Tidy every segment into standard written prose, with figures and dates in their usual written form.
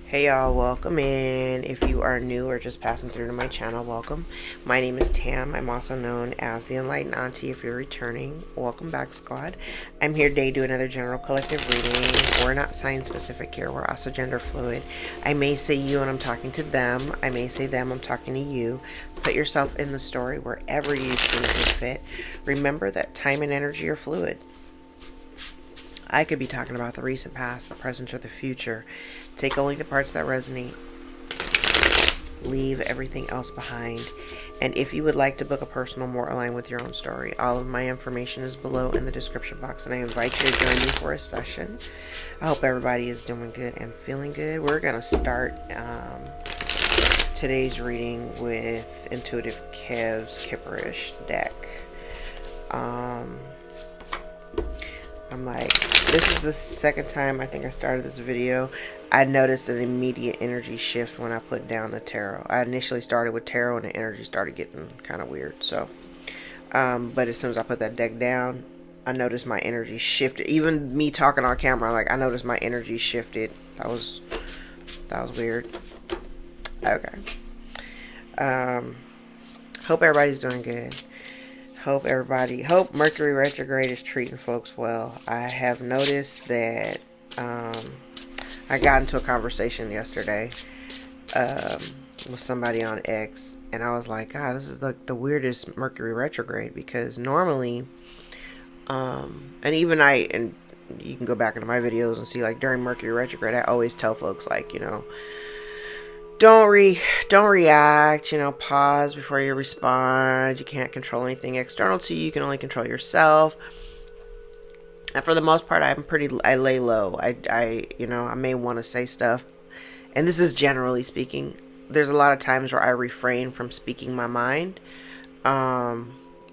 Hey y'all, welcome in. If you are new or just passing through to my channel, welcome. My name is Tam. I'm also known as the Enlightened Auntie. If you're returning, welcome back, squad. I'm here today to do another general collective reading. We're not sign specific here, we're also gender fluid. I may say you and I'm talking to them. I may say them, I'm talking to you. Put yourself in the story wherever you see fit. Remember that time and energy are fluid. I could be talking about the recent past, the present, or the future. Take only the parts that resonate. Leave everything else behind. And if you would like to book a personal more aligned with your own story, all of my information is below in the description box, and I invite you to join me for a session. I hope everybody is doing good and feeling good. We're going to start today's reading with Intuitive Kev's Kipperish deck. I'm like, this is the second time I think I started this video. I noticed an immediate energy shift when I put down the tarot. I initially started with tarot and the energy started getting kind of weird. So, but as soon as I put that deck down, I noticed my energy shifted. Even me talking on camera, like I noticed my energy shifted. That was weird. Okay. Hope everybody's doing good. Hope Mercury retrograde is treating folks well. I have noticed that I got into a conversation yesterday with somebody on X, and I was like, God, this is like the weirdest Mercury retrograde, because normally and even and you can go back into my videos and see, like, during Mercury retrograde, I always tell folks, like, you know, don't react, you know, pause before you respond. You can't control anything external to you. You can only control yourself. And for the most part, I lay low. I may want to say stuff. And this is generally speaking. There's a lot of times where I refrain from speaking my mind. My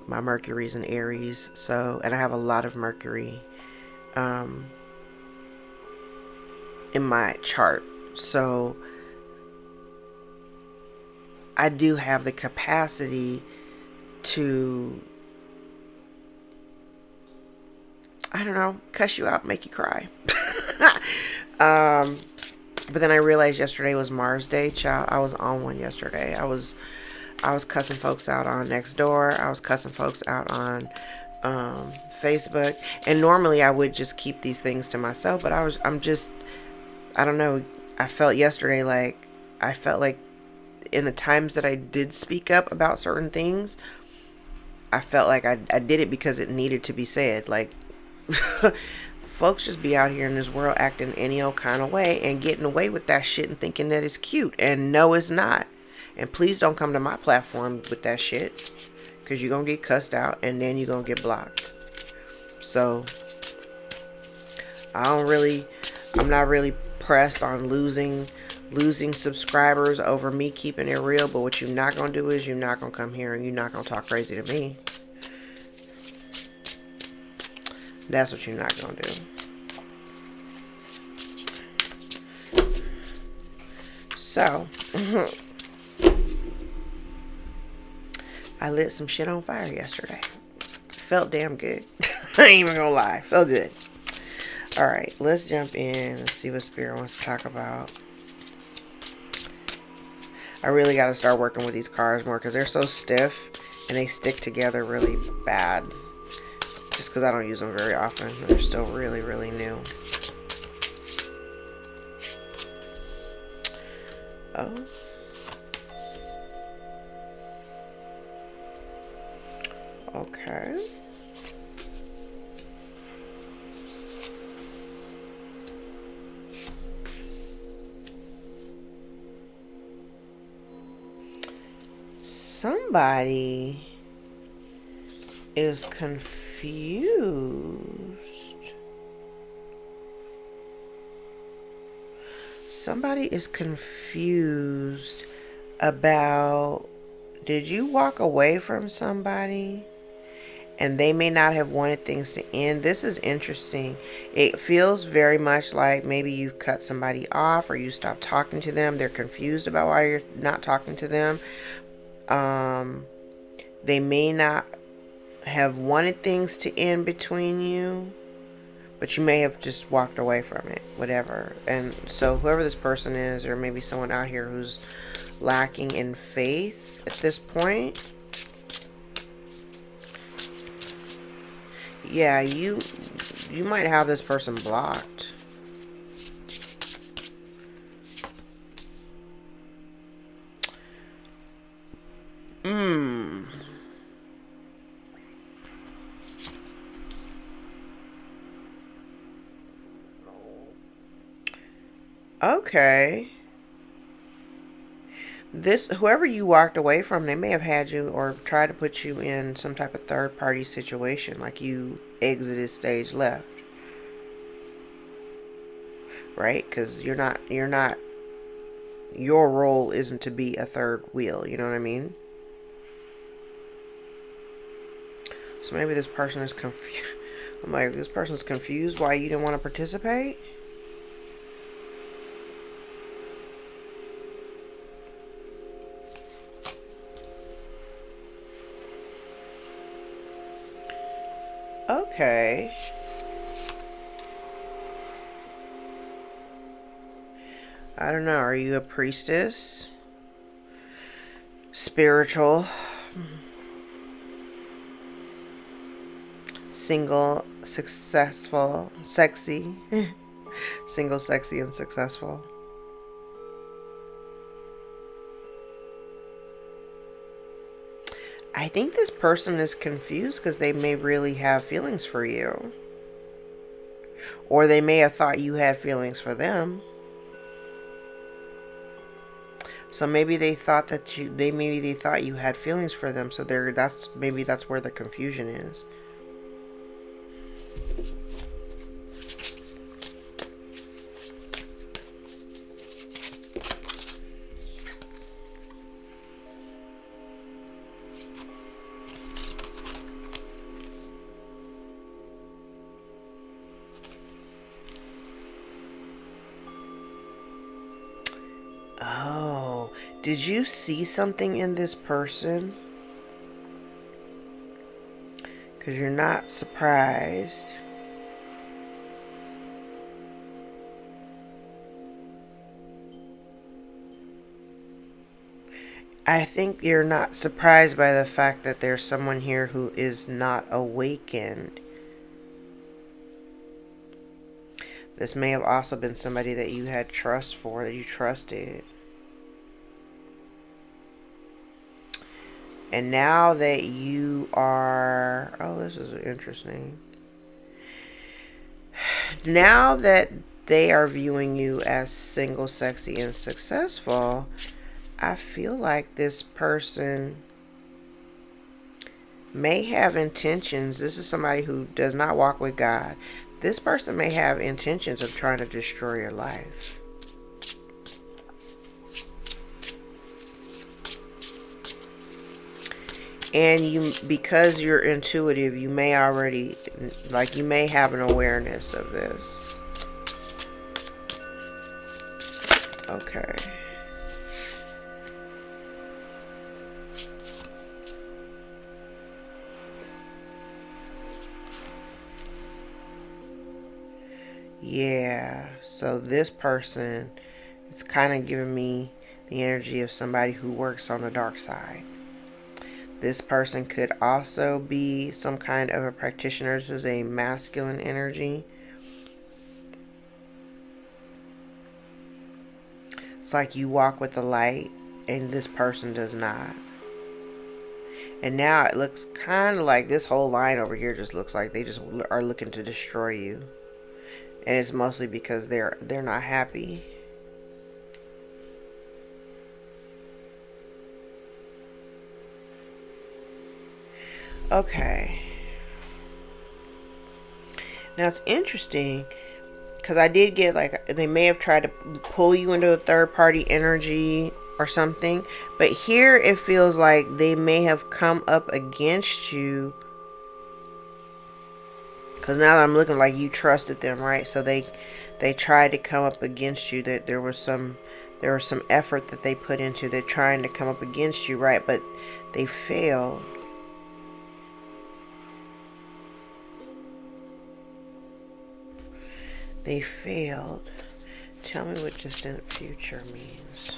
Mercury's in Aries, and I have a lot of Mercury in my chart. So I do have the capacity to, I don't know, cuss you out, make you cry. But then I realized yesterday was Mars Day, child. I was on one yesterday. I was cussing folks out on Nextdoor. I was cussing folks out on Facebook. And normally I would just keep these things to myself, but I don't know. I felt like in the times that I did speak up about certain things, I felt like I did it because it needed to be said. Like, folks just be out here in this world acting any old kind of way and getting away with that shit and thinking that it's cute. And no, it's not. And please don't come to my platform with that shit, because you're going to get cussed out and then you're going to get blocked. So, I'm not really pressed on losing subscribers over me keeping it real. But what you're not going to do is you're not going to come here and you're not going to talk crazy to me. That's what you're not going to do. So, I lit some shit on fire yesterday. Felt damn good. I ain't even gonna lie. Felt good. Alright, let's jump in and see what Spirit wants to talk about. I really got to start working with these cards more, because they're so stiff and they stick together really bad. Just because I don't use them very often. They're still really, really new. Oh. Okay. Somebody is confused. Somebody is confused about, did you walk away from somebody and they may not have wanted things to end? This is interesting. It feels very much like maybe you cut somebody off or you stopped talking to them. They're confused about why you're not talking to them. They may not have wanted things to end between you, but you may have just walked away from it, whatever. And so whoever this person is, or maybe someone out here who's lacking in faith at this point, yeah, you might have this person blocked. Okay. This, whoever you walked away from, they may have had you or tried to put you in some type of third party situation, like you exited stage left, right? Because your role isn't to be a third wheel, you know what I mean? So maybe this person is confused. I'm like, this person's confused why you didn't want to participate? Okay. I don't know. Are you a priestess? Spiritual? Single, successful, sexy? Single, sexy, and successful? I think this person is confused because they may really have feelings for you. Or they may have thought you had feelings for them. So maybe they thought that maybe they thought you had feelings for them. So that's where the confusion is. Oh, did you see something in this person? Because you're not surprised. I think you're not surprised by the fact that there's someone here who is not awakened. This may have also been somebody that you had trust for, that you trusted. And now that you are... Oh, this is interesting. Now that they are viewing you as single, sexy, and successful, I feel like this person may have intentions. This is somebody who does not walk with God. This person may have intentions of trying to destroy your life. And because you're intuitive, you may already, you may have an awareness of this. Okay. Yeah, so this person is kind of giving me the energy of somebody who works on the dark side. This person could also be some kind of a practitioner. This is a masculine energy. It's like you walk with the light and this person does not. And now it looks kind of like this whole line over here just looks like they just are looking to destroy you. And it's mostly because they're not happy. Okay. Now it's interesting because I did get they may have tried to pull you into a third party energy or something, but here it feels like they may have come up against you. Because now that I'm looking, like you trusted them, right? So they tried to come up against you. That there was some effort that they put into. They're trying to come up against you, right? But they failed. They failed. Tell me what distant future means.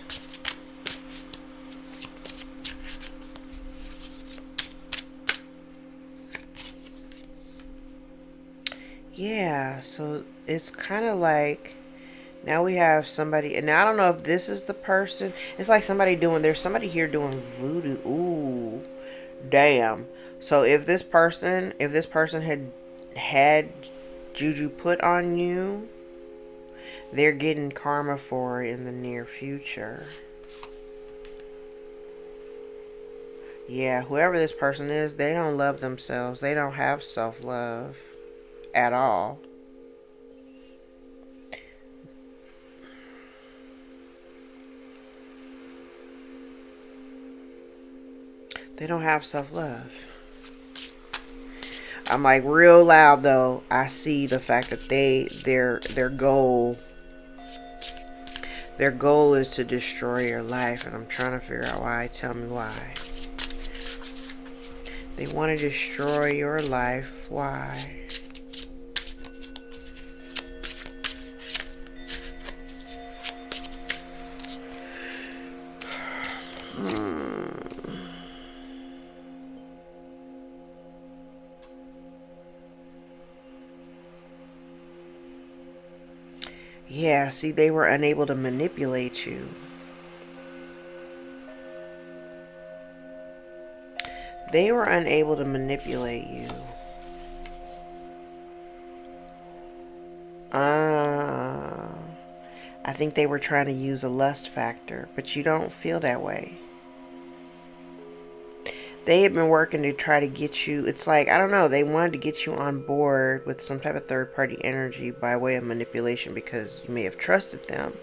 Yeah, so it's kind of like now we have somebody, and I don't know if this is the person. It's like somebody doing, there's somebody here doing voodoo. Ooh, damn. So if this person had juju put on you, they're getting karma for it in the near future. Yeah, whoever this person is, they don't love themselves. They don't have self-love at all. They don't have self-love. I'm like real loud though. I see the fact that their goal is to destroy your life, and I'm trying to figure out why. Tell me why. They want to destroy your life. Why? Yeah, see, they were unable to manipulate you. They were unable to manipulate you. I think they were trying to use a lust factor, but you don't feel that way. They had been working to try to get you, it's like, I don't know, they wanted to get you on board with some type of third party energy by way of manipulation because you may have trusted them.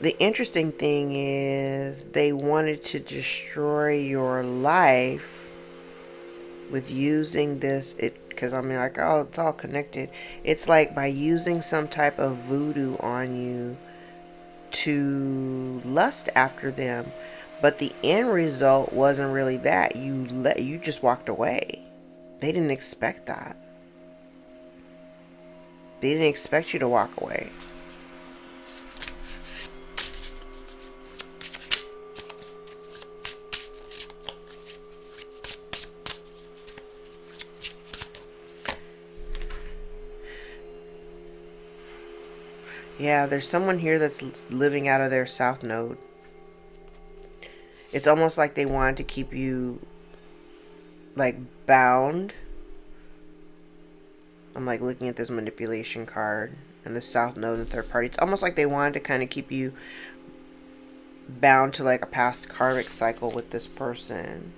The interesting thing is they wanted to destroy your life with using this, because I mean, like, oh, it's all connected. It's like by using some type of voodoo on you to lust after them. But the end result wasn't really that. You just walked away. They didn't expect that. They didn't expect you to walk away. Yeah, there's someone here that's living out of their south node. It's almost like they wanted to keep you like bound. I'm like looking at this manipulation card and the south node and third party. It's almost like they wanted to kind of keep you bound to like a past karmic cycle with this person.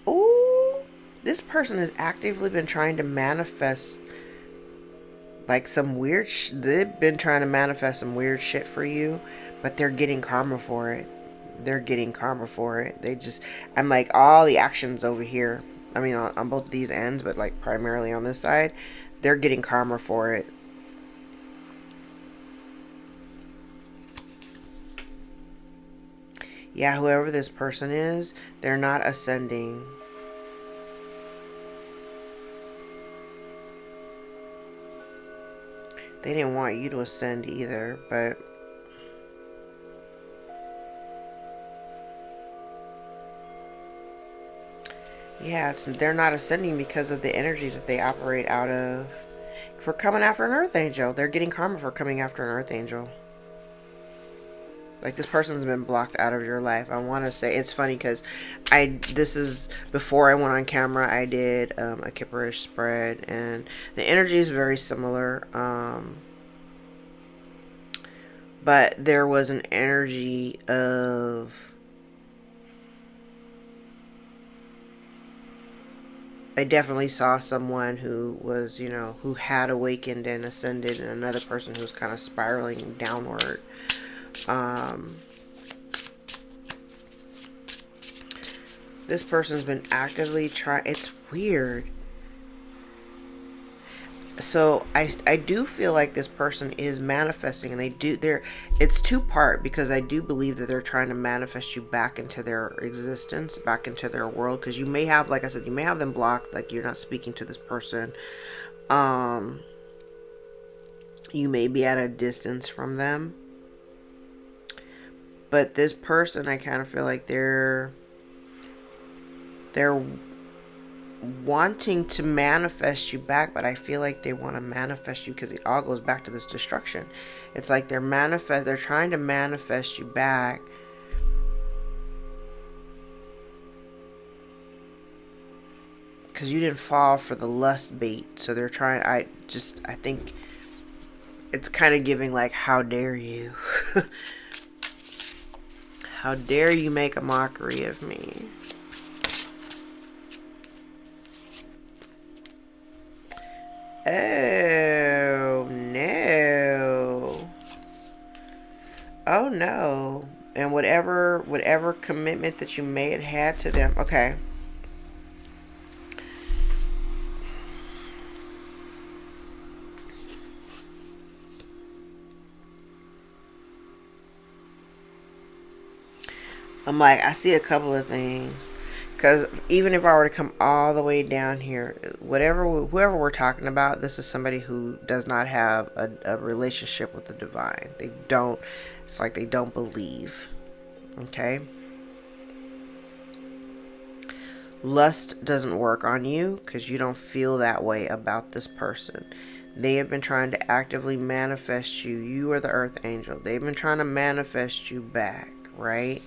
Ooh, this person has actively been trying to manifest like some weird they've been trying to manifest some weird shit for you, but they're getting karma for it. They're getting karma for it. I'm like, all the actions over here, I mean, on both these ends, but like primarily on this side, they're getting karma for it. Yeah, whoever this person is, they're not ascending. They didn't want you to ascend either, but yeah, they're not ascending because of the energy that they operate out of. For coming after an earth angel, they're getting karma for coming after an earth angel. Like, this person's been blocked out of your life. I want to say, it's funny because this is before I went on camera. I did a Kipperish spread, and the energy is very similar. But there was an energy of, I definitely saw someone who was, who had awakened and ascended, and another person who's kind of spiraling downward. This person's been actively trying. It's weird. So I do feel like this person is manifesting, and it's two part, because I do believe that they're trying to manifest you back into their existence, back into their world, because you may have, like I said, you may have them blocked, like you're not speaking to this person. um you may be at a distance from them, but this person, I kind of feel like they're wanting to manifest you back, but I feel like they want to manifest you because it all goes back to this destruction. It's like they're trying to manifest you back because you didn't fall for the lust bait. So they're trying, I think it's kind of giving like, how dare you? How dare you make a mockery of me? Oh no. Oh no. And whatever commitment that you may have had to them. Okay. I'm like, I see a couple of things. Because even if I were to come all the way down here, whoever we're talking about, this is somebody who does not have a relationship with the divine. They don't, it's like they don't believe. Okay? Lust doesn't work on you because you don't feel that way about this person. They have been trying to actively manifest you. You are the earth angel. They've been trying to manifest you back, right?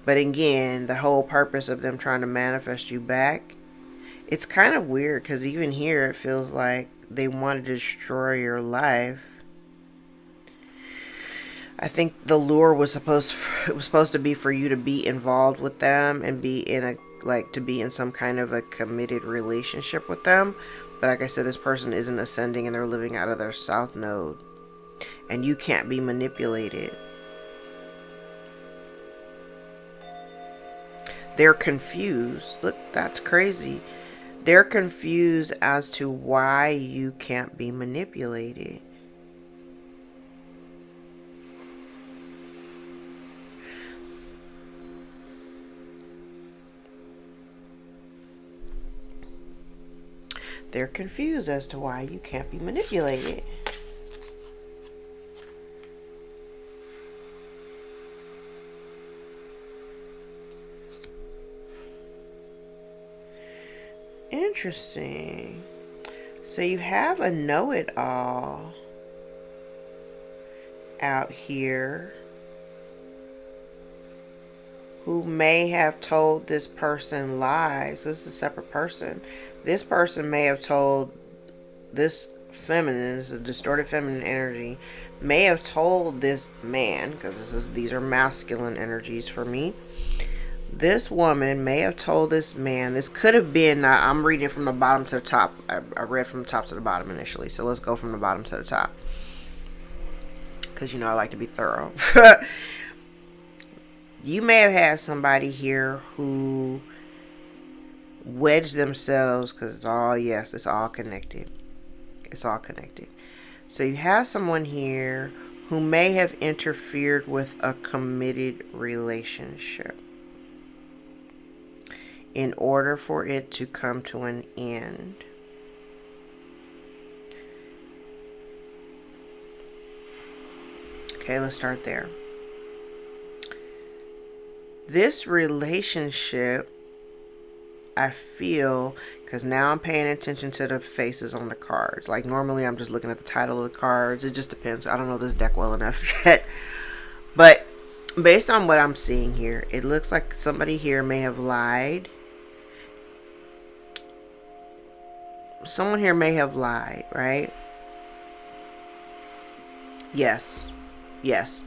But again, the whole purpose of them trying to manifest you back, it's kind of weird because even here it feels like they want to destroy your life. I think the lure was supposed to be for you to be involved with them and be in a, like, to be in some kind of a committed relationship with them. But like I said, this person isn't ascending and they're living out of their south node, and you can't be manipulated. They're confused. Look, that's crazy. They're confused as to why you can't be manipulated. They're confused as to why you can't be manipulated. Interesting. So you have a know-it-all out here who may have told this person lies. This is a separate person. This person may have told this feminine, this is a distorted feminine energy, may have told this man, because these are masculine energies for me. This woman may have told this man, this could have been, I'm reading from the bottom to the top. I read from the top to the bottom initially, so let's go from the bottom to the top. Because, I like to be thorough. You may have had somebody here who wedged themselves, because it's all connected. It's all connected. So you have someone here who may have interfered with a committed relationship in order for it to come to an end. Okay, let's start there. This relationship, I feel, because now I'm paying attention to the faces on the cards. Like normally I'm just looking at the title of the cards. It just depends. I don't know this deck well enough yet. But based on what I'm seeing here, it looks like somebody here may have lied. Someone here may have lied, right? Yes. Yes.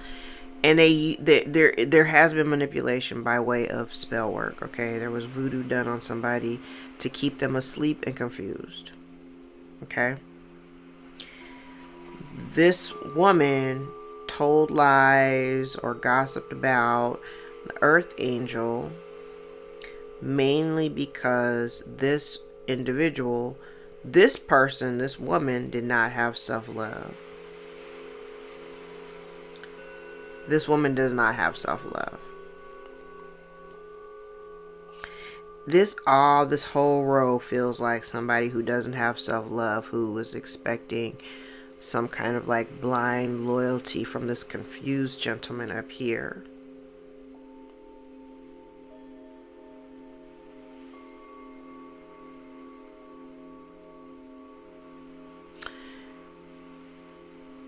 And there has been manipulation by way of spell work, okay? There was voodoo done on somebody to keep them asleep and confused, okay? This woman told lies or gossiped about the earth angel mainly because this individual This person, this woman, did not have self-love. This woman does not have self-love. This whole row feels like somebody who doesn't have self-love, who is expecting some kind of like blind loyalty from this confused gentleman up here.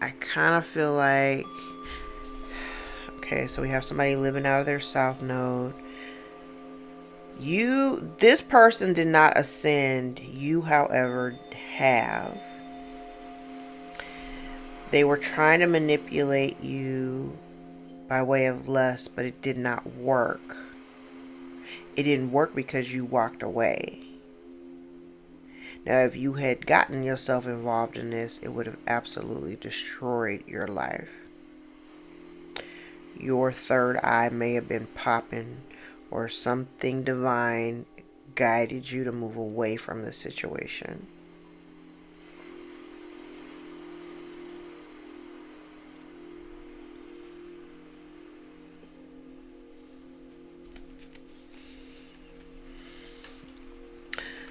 I kind of feel like, okay, so we have somebody living out of their south node. This person did not ascend. You, however, have. They were trying to manipulate you by way of lust, but it did not work. It didn't work because you walked away. Now, if you had gotten yourself involved in this, it would have absolutely destroyed your life. Your third eye may have been popping, or something divine guided you to move away from the situation.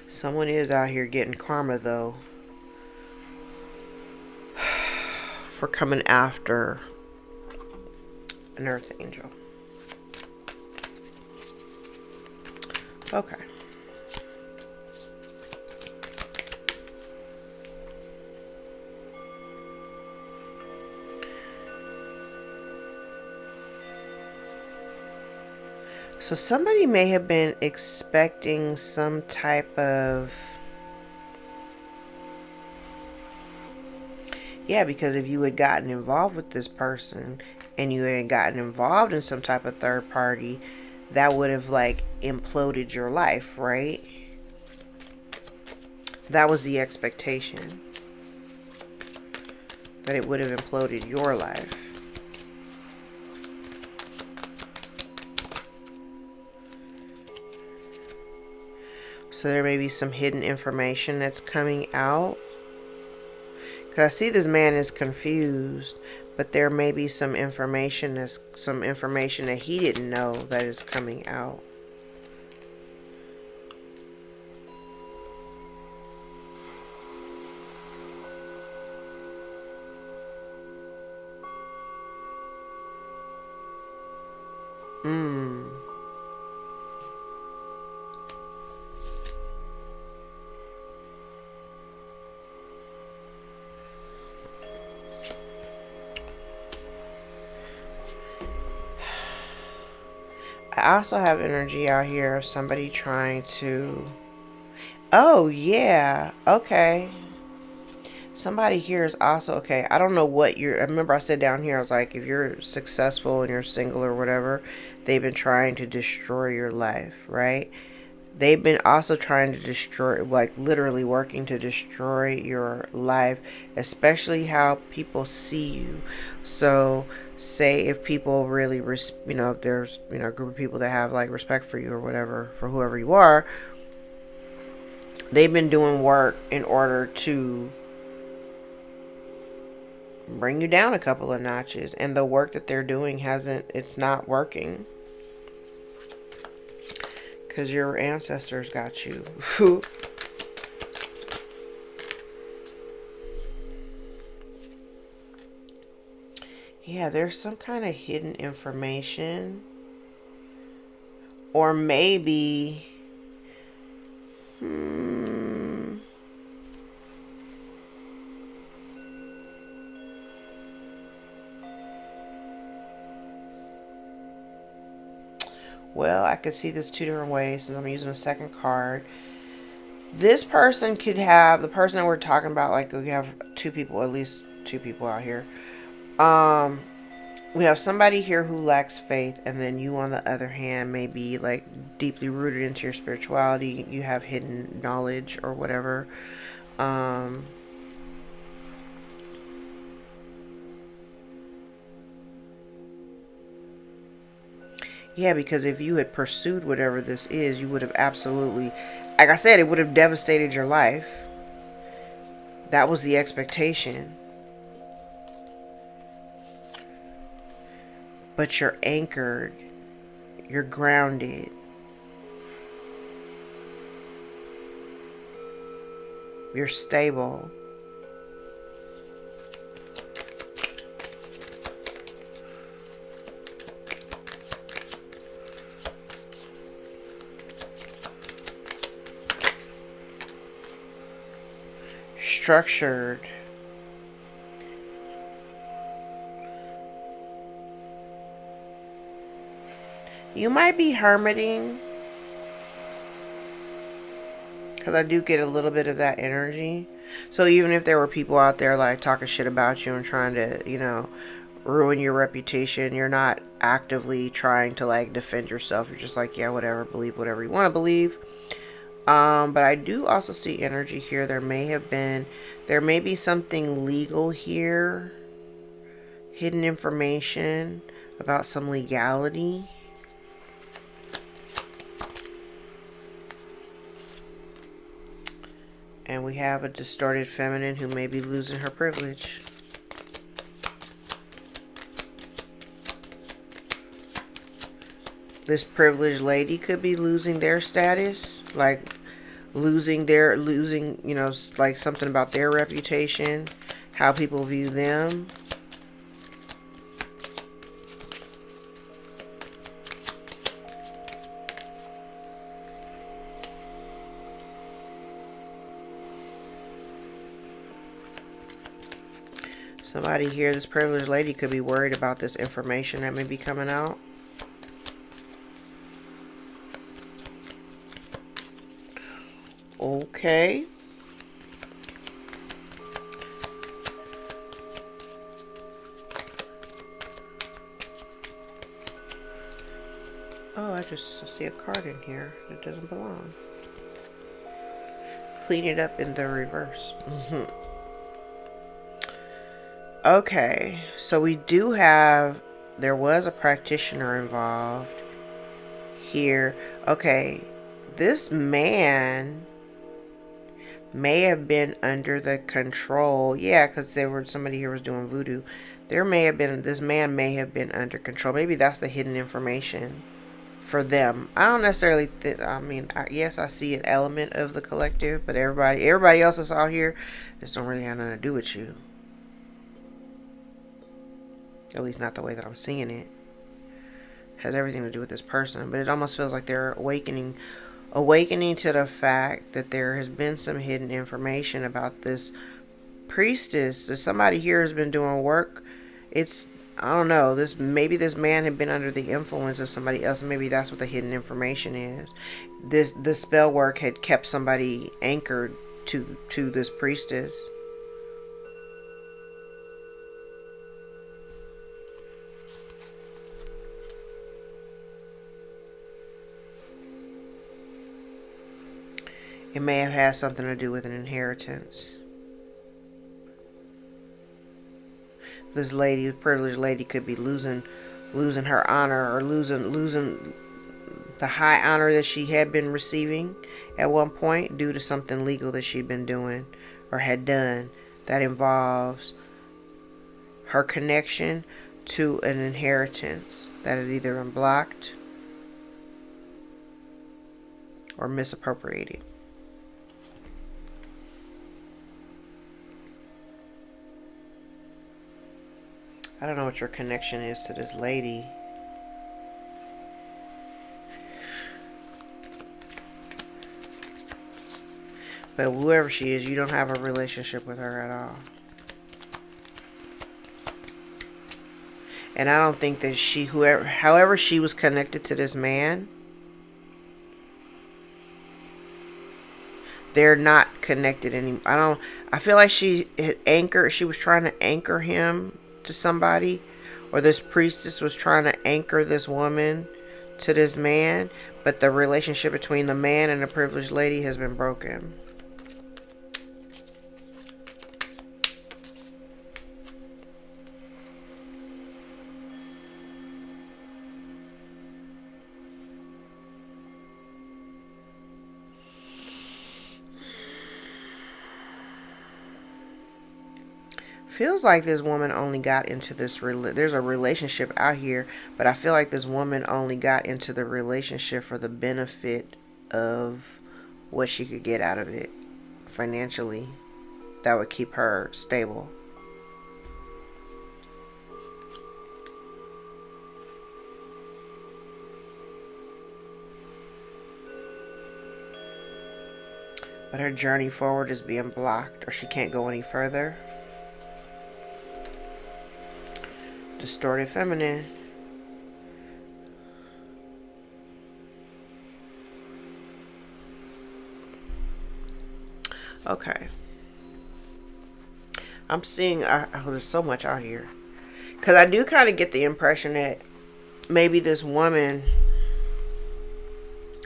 Someone is out here getting karma, though, for coming after an earth angel. Okay. So somebody may have been expecting some type of... Yeah, because if you had gotten involved with this person and you had gotten involved in some type of third party, that would have like imploded your life, right? That was the expectation. That it would have imploded your life. So there may be some hidden information that's coming out. Because I see this man is confused, but there may be some information that he didn't know that is coming out. I also have energy out here of somebody trying to... Oh, yeah. Okay. Somebody here is also... Okay, I don't know what you're... I remember I said down here, I was like, if you're successful and you're single or whatever, they've been trying to destroy your life, right? They've been also trying to destroy, like literally working to destroy your life, especially how people see you. So say if people really, if there's, a group of people that have like respect for you or whatever, for whoever you are, they've been doing work in order to bring you down a couple of notches. And the work that they're doing it's not working. Because your ancestors got you. Yeah, there's some kind of hidden information. Or maybe... Well, I could see this two different ways since I'm using a second card. This person could have, the person that we're talking about, like we have two people, at least two people out here. We have somebody here who lacks faith, and then you on the other hand may be like deeply rooted into your spirituality. You have hidden knowledge or whatever. Yeah, because if you had pursued whatever this is, you would have absolutely, like I said, it would have devastated your life. That was the expectation. But you're anchored. You're grounded. You're stable. Structured. You might be hermiting, because I do get a little bit of that energy. So even if there were people out there like talking shit about you and trying to, you know, ruin your reputation, you're not actively trying to like defend yourself. You're just like, yeah, whatever, believe whatever you want to believe. But I do also see energy here. There may be something legal here, hidden information about some legality. And we have a distorted feminine who may be losing her privilege. This privileged lady could be losing their status, like losing, you know, like something about their reputation, how people view them. Somebody here, this privileged lady, could be worried about this information that may be coming out. Okay. Oh, I just see a card in here that doesn't belong. Clean it up in the reverse. Okay, so we do have, there was a practitioner involved here. Okay, this man may have been under the control. Yeah, because somebody here was doing voodoo. This man may have been under control. Maybe that's the hidden information for them. I don't necessarily yes, I see an element of the collective, but everybody else that's out here, this don't really have nothing to do with you. At least not the way that I'm seeing it. Has everything to do with this person, but it almost feels like they're awakening to the fact that there has been some hidden information about this priestess. That somebody here has been doing work. I don't know. Maybe this man had been under the influence of somebody else. Maybe that's what the hidden information is. The spell work had kept somebody anchored to this priestess. It may have had something to do with an inheritance. This privileged lady, could be losing her honor, or losing the high honor that she had been receiving at one point due to something legal that she'd been doing or had done that involves her connection to an inheritance that has either been blocked or misappropriated. I don't know what your connection is to this lady. But whoever she is, you don't have a relationship with her at all. And I don't think that however she was connected to this man, they're not connected anymore. I feel like she was trying to anchor him to somebody, or this priestess was trying to anchor this woman to this man, but the relationship between the man and the privileged lady has been broken. Feels like this woman only got into this, there's a relationship out here, but I feel like this woman only got into the relationship for the benefit of what she could get out of it financially that would keep her stable. But her journey forward is being blocked, or she can't go any further. Distorted feminine. Okay. I'm seeing, there's so much out here. Because I do kind of get the impression that maybe this woman,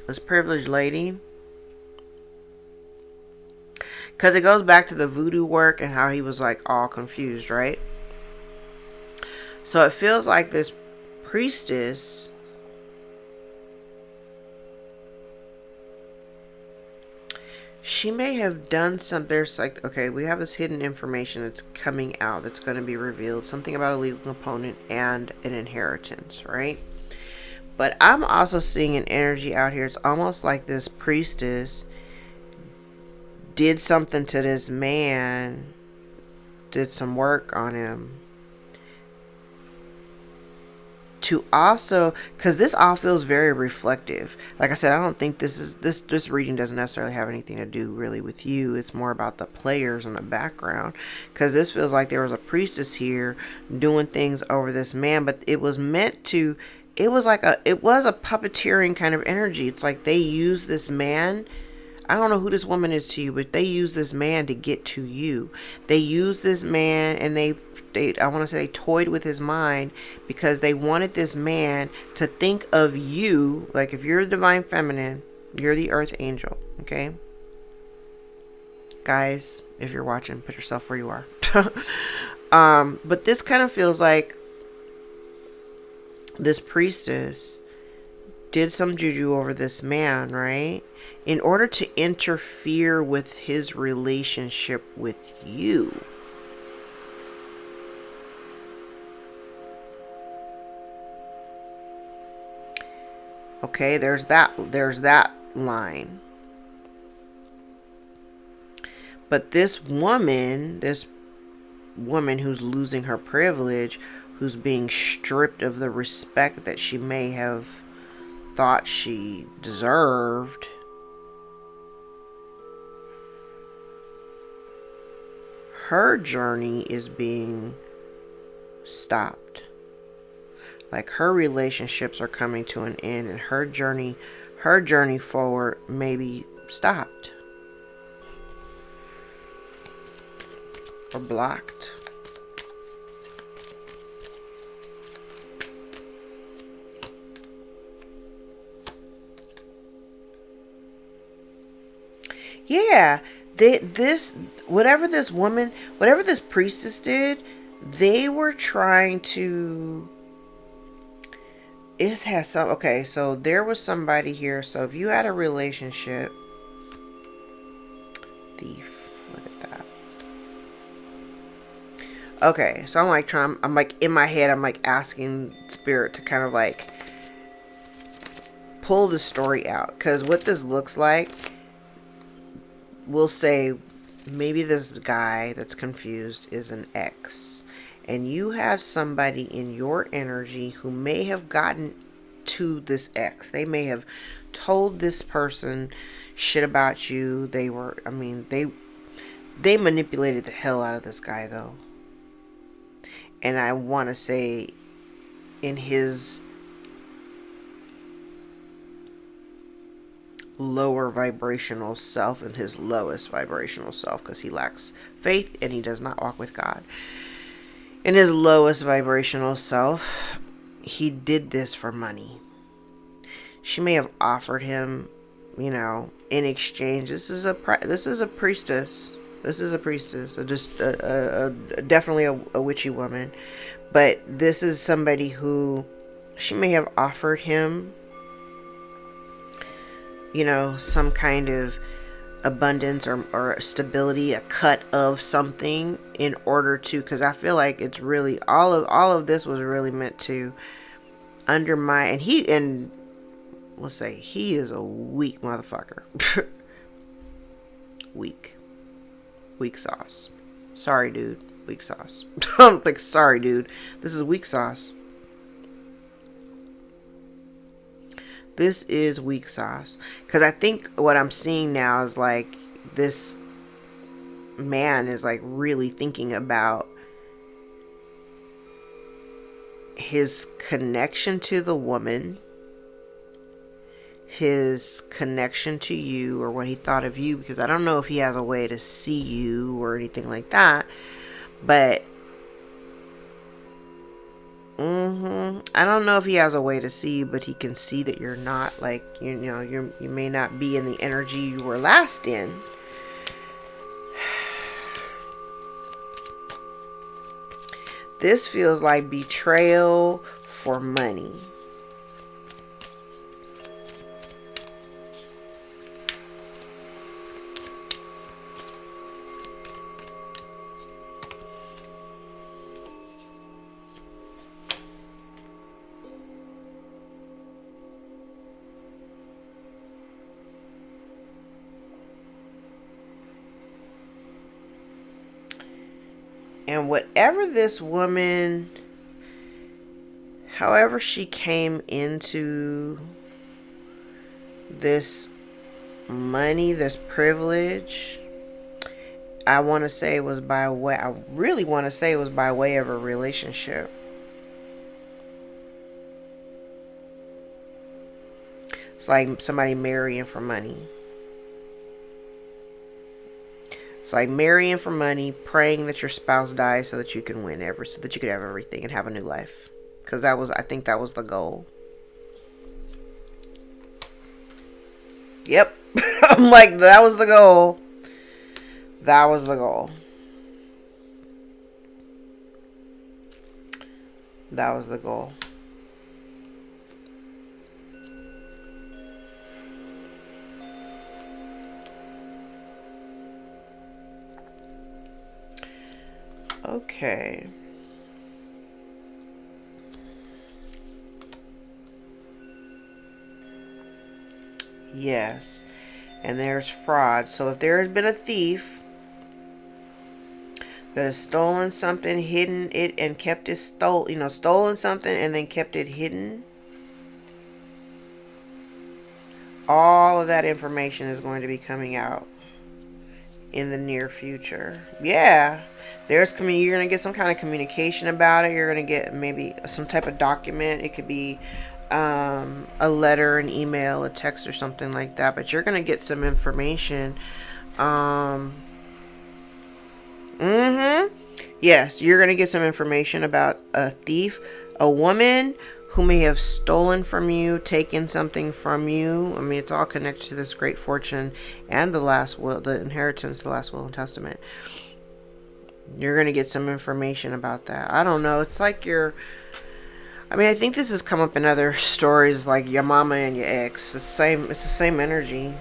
this privileged lady, because it goes back to the voodoo work and how he was like all confused, right? So it feels like this priestess she may have done some. There's like, okay, we have this hidden information that's coming out that's going to be revealed. Something about a legal component and an inheritance, right? But I'm also seeing an energy out here. It's almost like this priestess did something to this man, did some work on him to also, because this all feels very reflective. Like I said, I don't think this reading doesn't necessarily have anything to do really with you. It's more about the players in the background, because this feels like there was a priestess here doing things over this man, but it was meant to, it was a puppeteering kind of energy. It's like they use this man. I don't know who this woman is to you, but they use this man to get to you. They use this man, and they I want to say they toyed with his mind because they wanted this man to think of you. Like, if you're the divine feminine, you're the earth angel. Okay, guys, if you're watching, put yourself where you are. But this kind of feels like this priestess did some juju over this man, right? In order to interfere with his relationship with you. Okay, there's that line. But this woman who's losing her privilege, who's being stripped of the respect that she may have thought she deserved, her journey is being stopped. Like, her relationships are coming to an end, and her journey forward may be stopped or blocked. Yeah, whatever this priestess did, they were trying to. It has some. Okay, so there was somebody here. So if you had a relationship, thief. Look at that. Okay, so I'm like in my head, I'm like asking spirit to kind of like pull the story out, because what this looks like. We'll say maybe this guy that's confused is an ex, and you have somebody in your energy who may have gotten to this ex. They may have told this person shit about you. They manipulated the hell out of this guy, though. And I want to say in his lower vibrational self and his lowest vibrational self, because he lacks faith and he does not walk with God. In his lowest vibrational self, he did this for money. She may have offered him, in exchange. This is a priestess. This is a priestess. Definitely a witchy woman. But this is somebody who she may have offered him some kind of abundance or stability, a cut of something in order to, because I feel like it's really all of this was really meant to undermine. And let's say he is a weak motherfucker. weak sauce. Sorry, dude. Weak sauce. I'm like, sorry, dude. This is weak sauce. This is weak sauce. Because I think what I'm seeing now is like this man is like really thinking about his connection to the woman, his connection to you, or what he thought of you, because I don't know if he has a way to see you or anything like that, but I don't know if he has a way to see you, but he can see that you're not like, you know, you may not be in the energy you were last in. This feels like betrayal for money. And whatever this woman, however she came into this money, this privilege, I want to say it was by way, I really want to say it was by way of a relationship. It's like somebody marrying for money. It's like marrying for money, praying that your spouse dies so that you can win so that you could have everything and have a new life. Because I think that was the goal. Yep. I'm like, that was the goal. That was the goal. That was the goal. Okay. Yes. And there's fraud. So if there has been a thief that has stolen something, hidden it, and kept it stolen something and then kept it hidden, all of that information is going to be coming out in the near future. Yeah. You're going to get some kind of communication about it. You're going to get maybe some type of document. It could be a letter, an email, a text, or something like that. But you're going to get some information. Yes, you're going to get some information about a thief, a woman who may have stolen from you, taken something from you. I mean, it's all connected to this great fortune and the last will, the inheritance, the last will and testament. You're going to get some information about that. I don't know. It's like I think this has come up in other stories, like your mama and your ex. It's the same energy.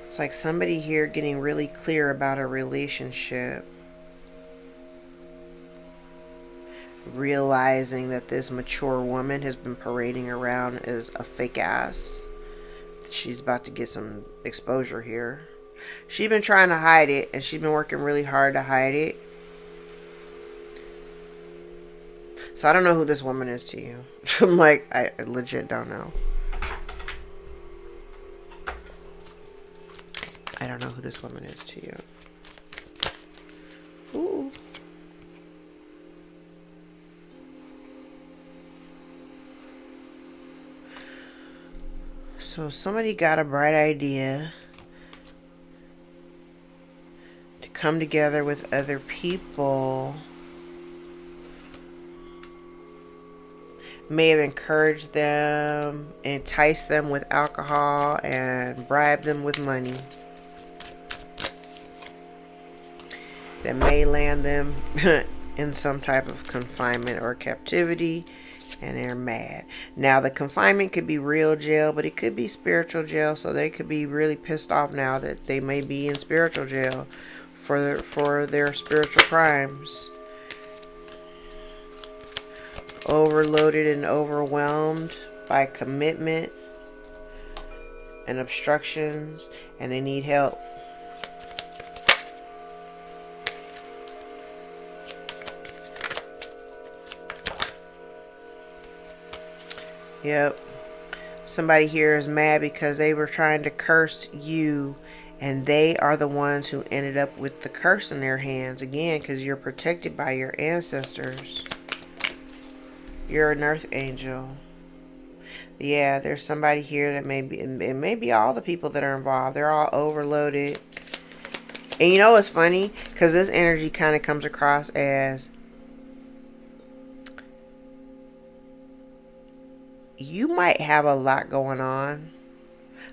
It's like somebody here getting really clear about a relationship. Realizing that this mature woman has been parading around as a fake ass. She's about to get some exposure here. She's been trying to hide it, and she's been working really hard to hide it. So I don't know who this woman is to you. I'm like, I legit don't know. I don't know who this woman is to you. Ooh. So somebody got a bright idea to come together with other people. May have encouraged them, enticed them with alcohol, and bribed them with money. That may land them in some type of confinement or captivity. and they're mad. Now the confinement could be real jail, but it could be spiritual jail, so they could be really pissed off now that they may be in spiritual jail for their spiritual crimes. Overloaded and overwhelmed by commitment and obstructions, and they need help. Yep. Somebody here is mad because they were trying to curse you, and they are the ones who ended up with the curse in their hands. Again, because you're protected by your ancestors. You're an earth angel. Yeah, there's somebody here that it may be all the people that are involved. They're all overloaded. And you know what's funny? Because this energy kind of comes across as you might have a lot going on.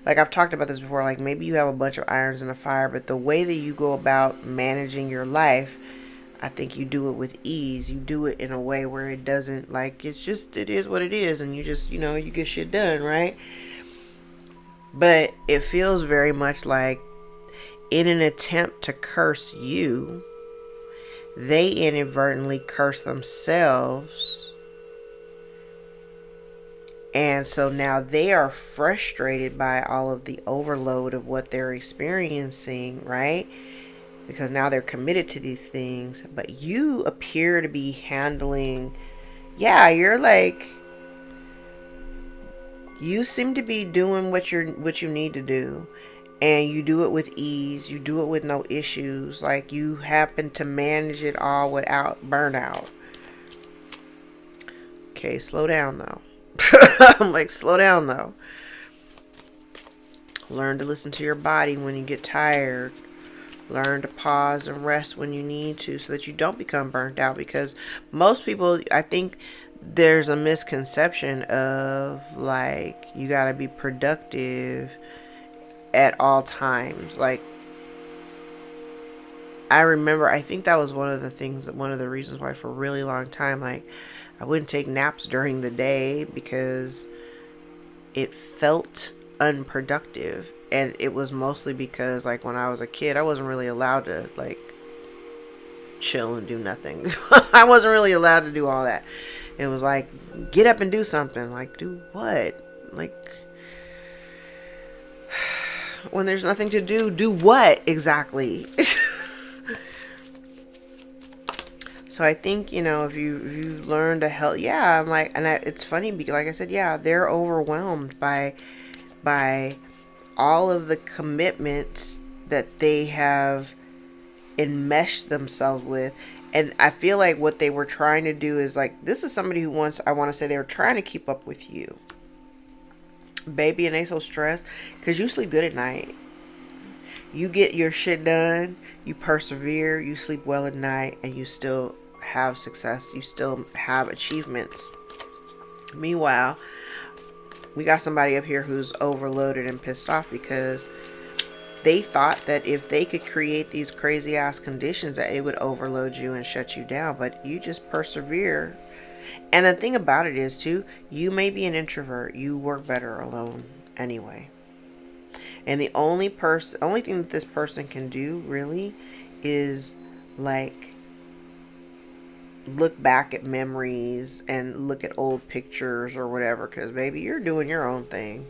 Like I've talked about this before, like maybe you have a bunch of irons in the fire, but the way that you go about managing your life, I think you do it with ease. You do it in a way where it doesn't, like, it is what it is, and you just, you get shit done, right? But it feels very much like in an attempt to curse you, they inadvertently curse themselves. And so now they are frustrated by all of the overload of what they're experiencing, right? Because now they're committed to these things. But you appear to be handling, you're like, you seem to be doing what you need to do. And you do it with ease. You do it with no issues. Like you happen to manage it all without burnout. Okay, slow down though. I'm like, slow down though. Learn to listen to your body when you get tired. Learn to pause and rest when you need to so that you don't become burnt out. Because most people, I think there's a misconception of like, you got to be productive at all times. Like, I remember, I think that was one of the reasons why for a really long time, like, I wouldn't take naps during the day because it felt unproductive. And it was mostly because, like, when I was a kid, I wasn't really allowed to, like, chill and do nothing. I wasn't really allowed to do all that. It was like, get up and do something. Like, do what? Like, when there's nothing to do what exactly? So I think, if you learn to help, I'm like, and it's funny because, like I said, they're overwhelmed by all of the commitments that they have enmeshed themselves with. And I feel like what they were trying to do is like, this is somebody who I want to say they were trying to keep up with you, baby, and they so stressed because you sleep good at night. You get your shit done, you persevere, you sleep well at night, and you still have success. You still have achievements. Meanwhile, we got somebody up here who's overloaded and pissed off because they thought that if they could create these crazy ass conditions that it would overload you and shut you down, but you just persevere. And the thing about it is too, you may be an introvert. You work better alone anyway. And the only thing that this person can do really is like look back at memories and look at old pictures or whatever, because baby, you're doing your own thing.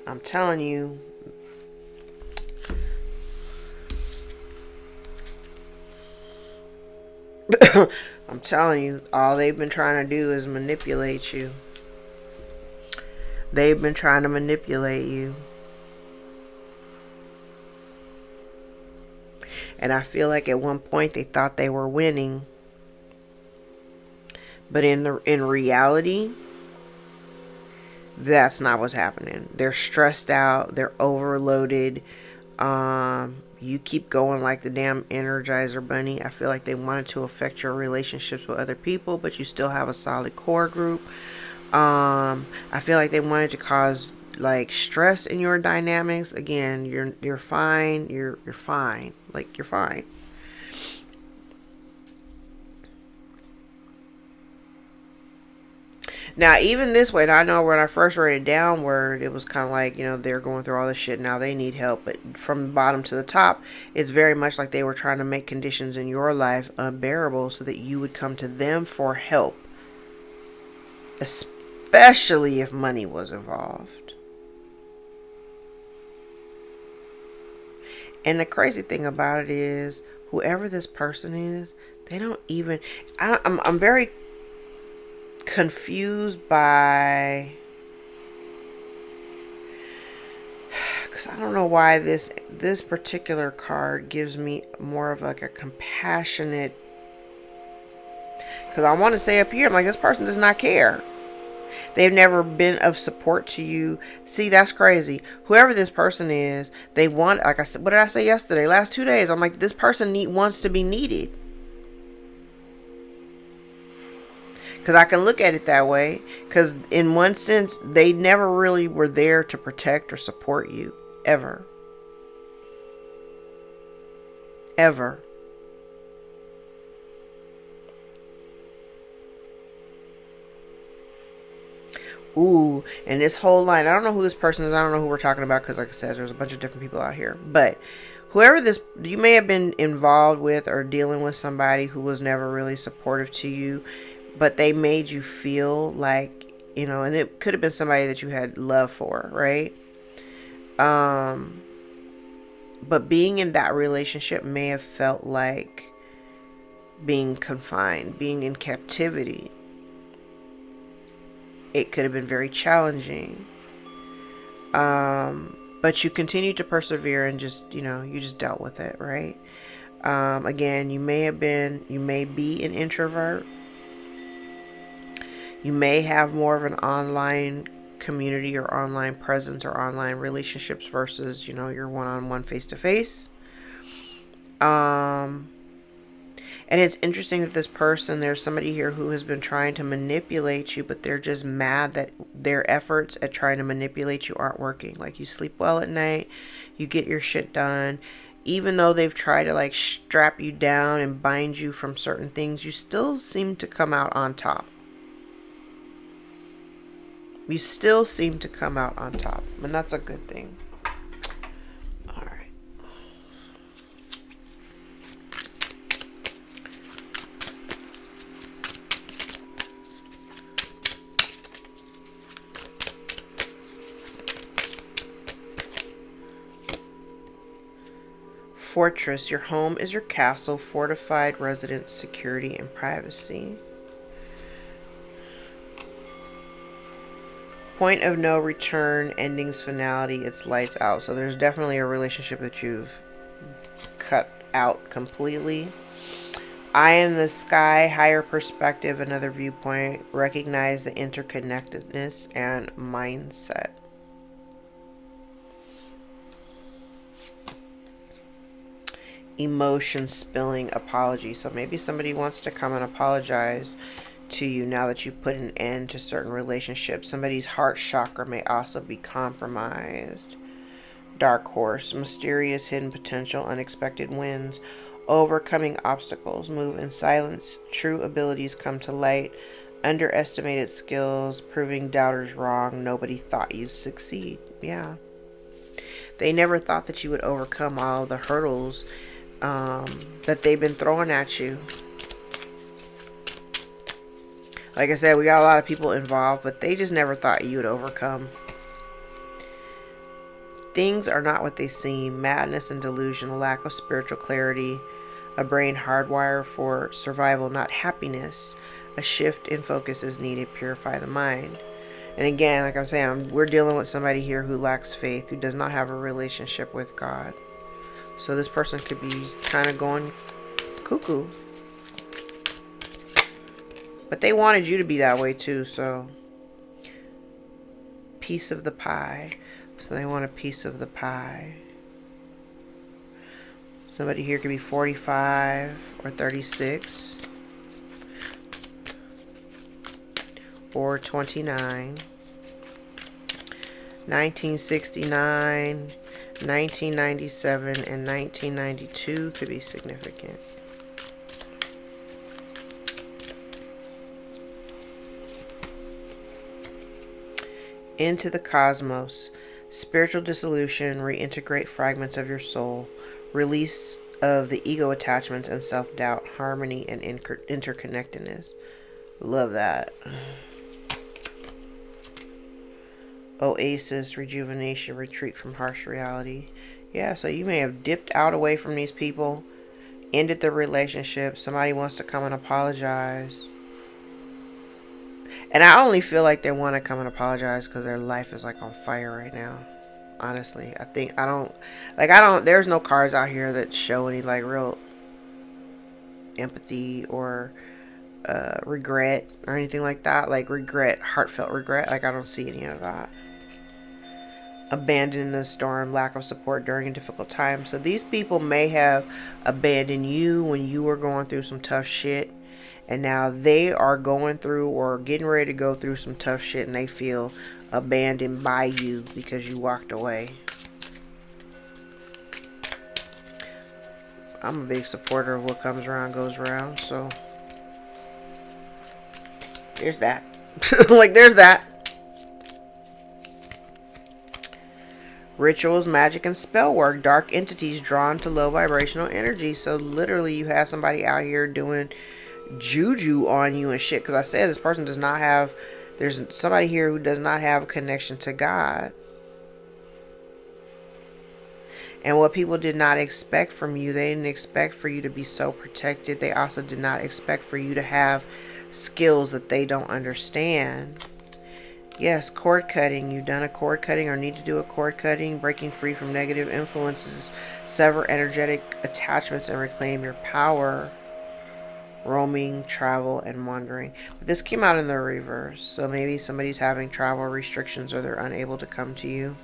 I'm telling you, all they've been trying to do is manipulate you. They've been trying to manipulate you. And I feel like at one point they thought they were winning. But in reality, that's not what's happening. They're stressed out. They're overloaded. You keep going like the damn Energizer Bunny. I feel like they wanted to affect your relationships with other people, but you still have a solid core group. I feel like they wanted to cause like stress in your dynamics. Again, you're fine. You're fine. Like, you're fine. Now, even this way, I know when I first read it downward, it was kind of like, they're going through all this shit. Now they need help. But from the bottom to the top, it's very much like they were trying to make conditions in your life unbearable so that you would come to them for help. Especially if money was involved. And the crazy thing about it is, whoever this person is, they don't even... I'm very confused by... Because I don't know why this particular card gives me more of like a compassionate... Because I want to say up here, I'm like, this person does not care. They've never been of support to you. See, that's crazy. Whoever this person is, they want, like I said, what did I say yesterday? Last 2 days, I'm like, this person wants to be needed. Because I can look at it that way. Because in one sense, they never really were there to protect or support you. Ever. Ever. Ooh, and this whole line, I don't know who this person is. I don't know who we're talking about because, like I said, there's a bunch of different people out here. But whoever this, you may have been involved with or dealing with somebody who was never really supportive to you, but they made you feel like, and it could have been somebody that you had love for, right? But being in that relationship may have felt like being confined, being in captivity. It could have been very challenging. But you continue to persevere and just, you just dealt with it, right? Again, you may be an introvert. You may have more of an online community or online presence or online relationships versus, your one-on-one face-to-face. And it's interesting that this person, there's somebody here who has been trying to manipulate you, but they're just mad that their efforts at trying to manipulate you aren't working. Like, you sleep well at night, you get your shit done. Even though they've tried to like strap you down and bind you from certain things, you still seem to come out on top. You still seem to come out on top. And that's a good thing. Fortress. Your home is your castle, fortified residence, security, and privacy. Point of no return, endings, finality, it's lights out. So there's definitely a relationship that you've cut out completely. Eye in the sky, higher perspective, another viewpoint. Recognize the interconnectedness and mindset. Emotion spilling, apology. So maybe somebody wants to come and apologize to you now that you put an end to certain relationships. Somebody's heart chakra may also be compromised. Dark horse, mysterious hidden potential, unexpected wins, overcoming obstacles, move in silence, true abilities come to light, underestimated skills, proving doubters wrong, nobody thought you'd succeed. Yeah. They never thought that you would overcome all the hurdles that they've been throwing at you. Like I said, we got a lot of people involved, but they just never thought you would overcome. Things are not what they seem. Madness and delusion, a lack of spiritual clarity, a brain hardwired for survival, not happiness. A shift in focus is needed. Purify the mind. And again, like I'm saying, we're dealing with somebody here who lacks faith, who does not have a relationship with God. So this person could be kind of going cuckoo. But they wanted you to be that way too, so. Piece of the pie. So they want a piece of the pie. Somebody here could be 45 or 36. Or 29. 1969. 1997 and 1992 could be significant. into the cosmos. Spiritual dissolution, reintegrate fragments of your soul, release of the ego attachments and self-doubt, harmony and interconnectedness. Love that. Oasis, rejuvenation, retreat from harsh reality. Yeah, so you may have dipped out away from these people, ended the relationship. Somebody wants to come and apologize. And I only feel like they want to come and apologize because their life is like on fire right now. Honestly, there's no cards out here that show any like real empathy or regret or anything like that. Like regret, heartfelt regret. Like I don't see any of that. Abandoned in the storm, lack of support during a difficult time. So these people may have abandoned you when you were going through some tough shit. And now they are going through or getting ready to go through some tough shit and they feel abandoned by you because you walked away. I'm a big supporter of what comes around goes around. So there's that. Like there's that. Rituals, magic, and spell work. Dark entities drawn to low vibrational energy. So literally you have somebody out here doing juju on you and shit. Because I said this person does not have... There's somebody here who does not have a connection to God. And what people did not expect from you, they didn't expect for you to be so protected. They also did not expect for you to have skills that they don't understand. Yes, cord cutting. You've done a cord cutting or need to do a cord cutting. Breaking free from negative influences. Sever energetic attachments and reclaim your power. Roaming, travel, and wandering. But this came out in the reverse. So maybe somebody's having travel restrictions or they're unable to come to you.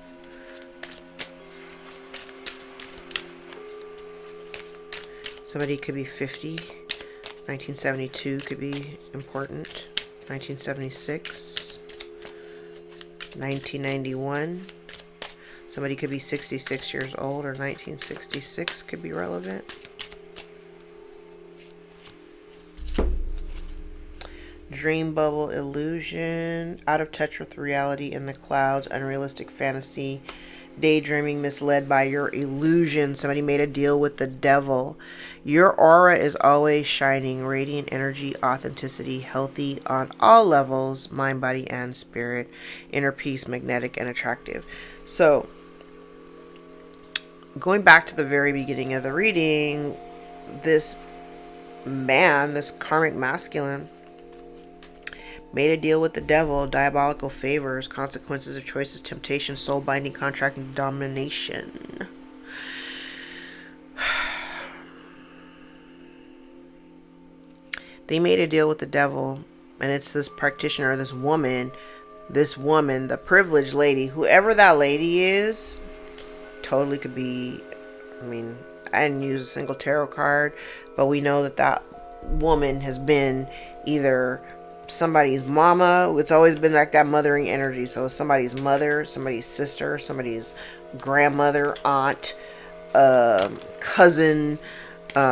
Somebody could be 50. 1972 could be important. 1976. 1991. Somebody could be 66 years old, or 1966 could be relevant. Dream bubble, illusion, out of touch with reality in the clouds, unrealistic fantasy, daydreaming, misled by your illusion. Somebody made a deal with the devil. Your aura is always shining, radiant energy, authenticity, healthy on all levels, mind, body, and spirit, inner peace, magnetic, and attractive. So, going back to the very beginning of the reading, this man, this karmic masculine, made a deal with the devil, diabolical favors, consequences of choices, temptation, soul binding, contract, and domination. They made a deal with the devil, and it's this practitioner, this woman, the privileged lady, whoever that lady is, totally could be, I mean, I didn't use a single tarot card, but we know that that woman has been either somebody's mama. It's always been like that mothering energy. So somebody's mother, somebody's sister, somebody's grandmother, aunt, cousin,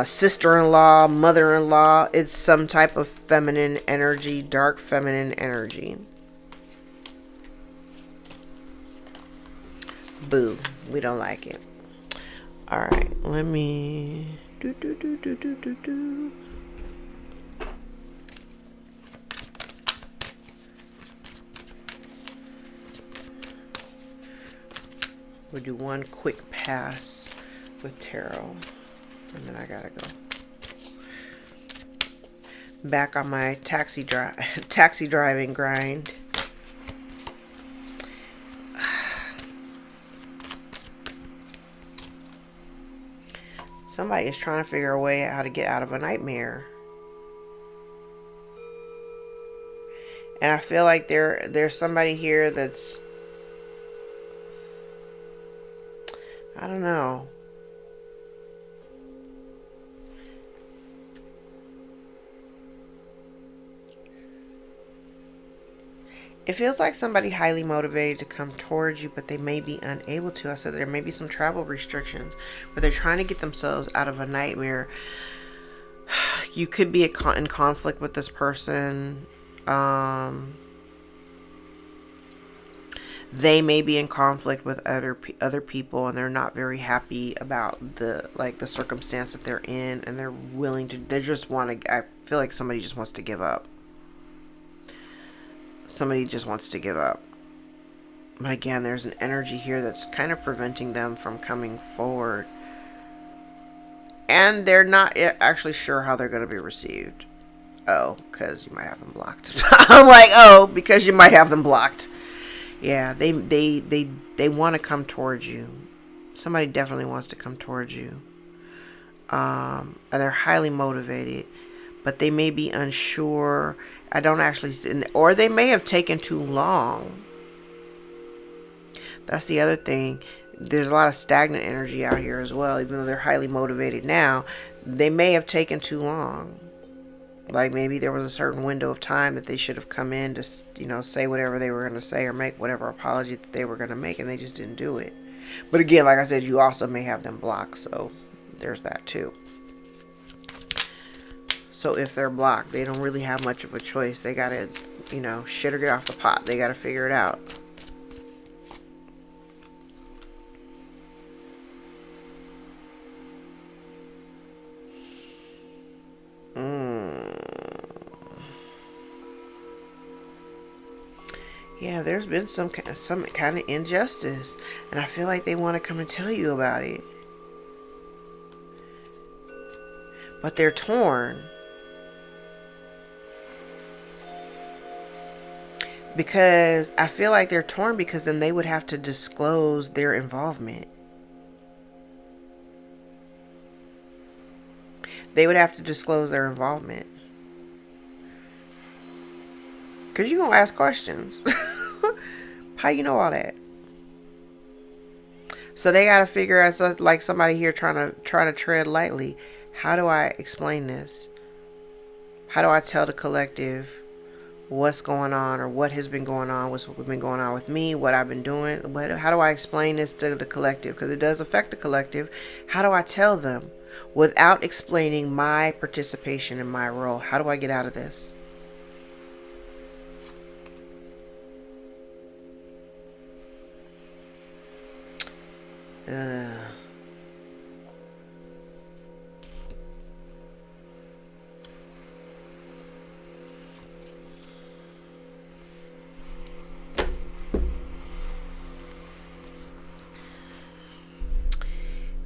sister-in-law, mother-in-law. It's some type of feminine energy, dark feminine energy. Boo. We don't like it. Alright, let me we'll do one quick pass with tarot, and then I gotta go back on my taxi driving grind. Somebody is trying to figure a way how to get out of a nightmare. And I feel like there's somebody here that's, I don't know. It feels like somebody highly motivated to come towards you, but they may be unable to. I said there may be some travel restrictions, but they're trying to get themselves out of a nightmare. You could be in conflict with this person. They may be in conflict with other people, and they're not very happy about the circumstance that they're in, and they just want to, I feel like somebody just wants to give up. Somebody just wants to give up. But again, there's an energy here that's kind of preventing them from coming forward. And they're not actually sure how they're going to be received. Oh, because you might have them blocked. I'm like, oh, because you might have them blocked. Yeah, they want to come towards you. Somebody definitely wants to come towards you. And they're highly motivated, but they may be unsure. I don't actually, or they may have taken too long. That's the other thing. There's a lot of stagnant energy out here as well. Even though they're highly motivated now, they may have taken too long. Like maybe there was a certain window of time that they should have come in to, say whatever they were going to say or make whatever apology that they were going to make, and they just didn't do it. But again, like I said, you also may have them blocked, so there's that too. So if they're blocked, they don't really have much of a choice. They got to, shit or get off the pot. They got to figure it out. Yeah, there's been some kind of injustice, and I feel like they want to come and tell you about it. But they're torn. Because I feel like they're torn because then they would have to disclose their involvement. They would have to disclose their involvement. Because you're going to ask questions. How you know all that? So they got to figure out, like somebody here trying to tread lightly. How do I explain this? How do I tell the collective what's going on, or what has been going on, what's been going on with me, what I've been doing? How do I explain this to the collective? Because it does affect the collective. How do I tell them without explaining my participation in my role? How do I get out of this?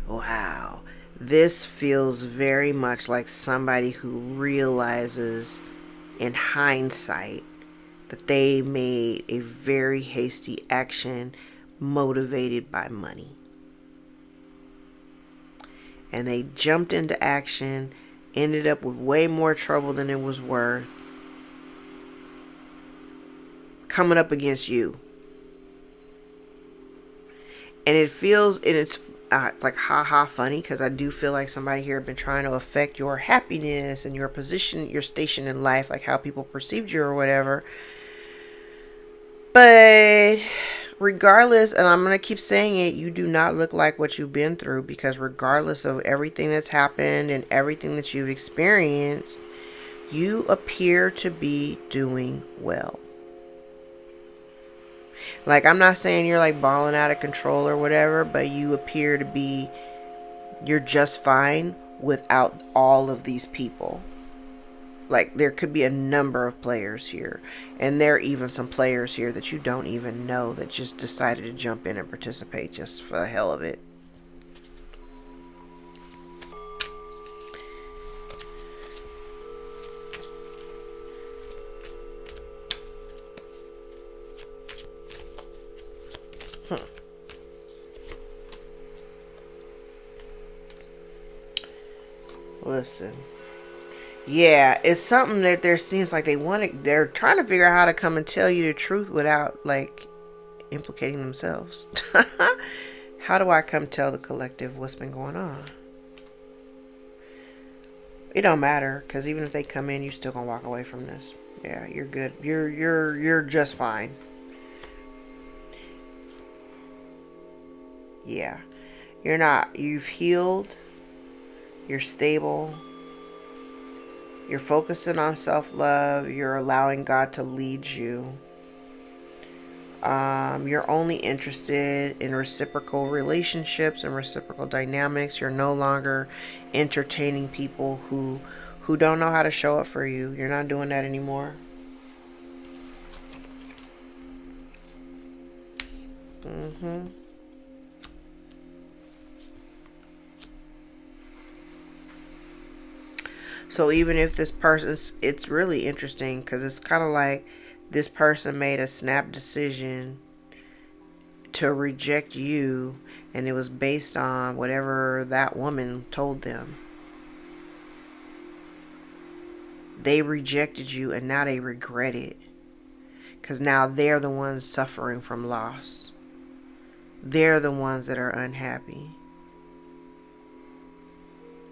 Wow. This feels very much like somebody who realizes in hindsight that they made a very hasty action motivated by money. And they jumped into action, ended up with way more trouble than it was worth, coming up against you. And it feels, and it's like haha funny, because I do feel like somebody here had been trying to affect your happiness and your position, your station in life, like how people perceived you or whatever. But regardless, and I'm going to keep saying it, you do not look like what you've been through, because regardless of everything that's happened and everything that you've experienced, you appear to be doing well. Like, I'm not saying you're like balling out of control or whatever, but you appear to be, you're just fine without all of these people. Like, there could be a number of players here, and there are even some players here that you don't even know that just decided to jump in and participate just for the hell of it. Listen. Yeah, it's something that there seems like they're trying to figure out how to come and tell you the truth without, like, implicating themselves. How do I come tell the collective what's been going on? It don't matter, because even if they come in, you still gonna walk away from this. Yeah, you're good. You're just fine. Yeah. You're not. You've healed. You're stable. You're focusing on self-love. You're allowing God to lead you. You're only interested in reciprocal relationships and reciprocal dynamics. You're no longer entertaining people who don't know how to show up for you. You're not doing that anymore. So even if this person's, it's really interesting because it's kind of like this person made a snap decision to reject you, and it was based on whatever that woman told them. They rejected you and now they regret it because now they're the ones suffering from loss. They're the ones that are unhappy.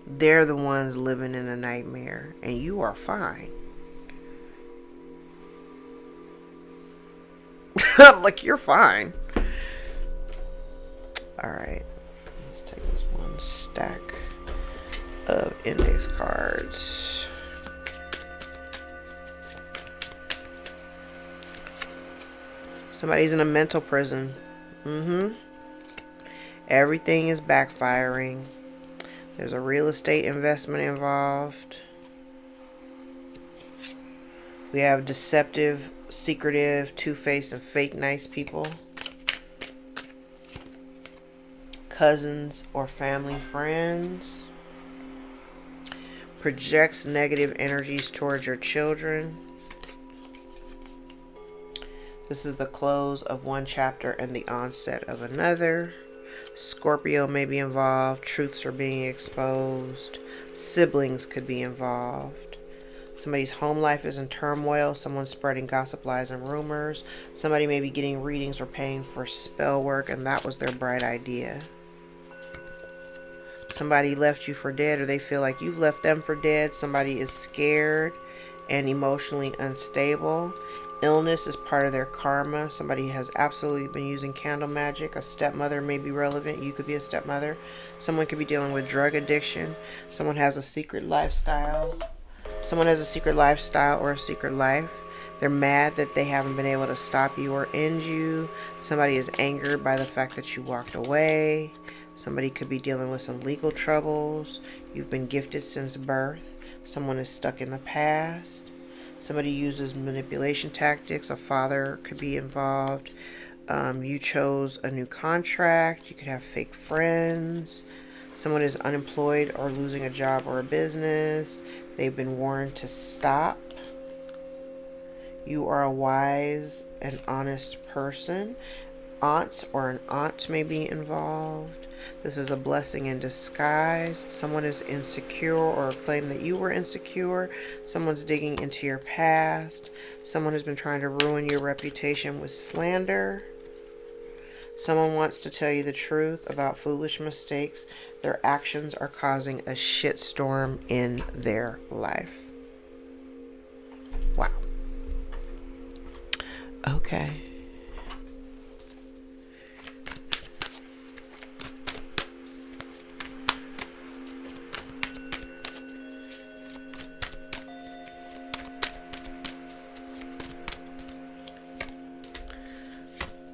They're the ones living in a nightmare, and you are fine. Like, you're fine. Alright, let's take this one stack of index cards. Somebody's in a mental prison. Everything is backfiring. There's a real estate investment involved. We have deceptive, secretive, two-faced, and fake nice people. Cousins or family friends. Projects negative energies towards your children. This is the close of one chapter and the onset of another. Scorpio may be involved. Truths are being exposed. Siblings could be involved. Somebody's home life is in turmoil. Someone's spreading gossip, lies, and rumors. Somebody may be getting readings or paying for spell work, and that was their bright idea. Somebody left you for dead, or they feel like you left them for dead. Somebody is scared and emotionally unstable. Illness is part of their karma. Somebody has absolutely been using candle magic. A stepmother may be relevant. You could be a stepmother. Someone could be dealing with drug addiction. Someone has a secret lifestyle. Someone has a secret lifestyle or a secret life. They're mad that they haven't been able to stop you or end you. Somebody is angered by the fact that you walked away. Somebody could be dealing with some legal troubles. You've been gifted since birth. Someone is stuck in the past. Somebody uses manipulation tactics. A father could be involved. You chose a new contract. You could have fake friends. Someone is unemployed or losing a job or a business. They've been warned to stop. You are a wise and honest person. Aunts or an aunt may be involved. This is a blessing in disguise. Someone is insecure or claim that you were insecure. Someone's digging into your past. Someone has been trying to ruin your reputation with slander. Someone wants to tell you the truth about foolish mistakes. Their actions are causing a shitstorm in their life. Wow. Okay.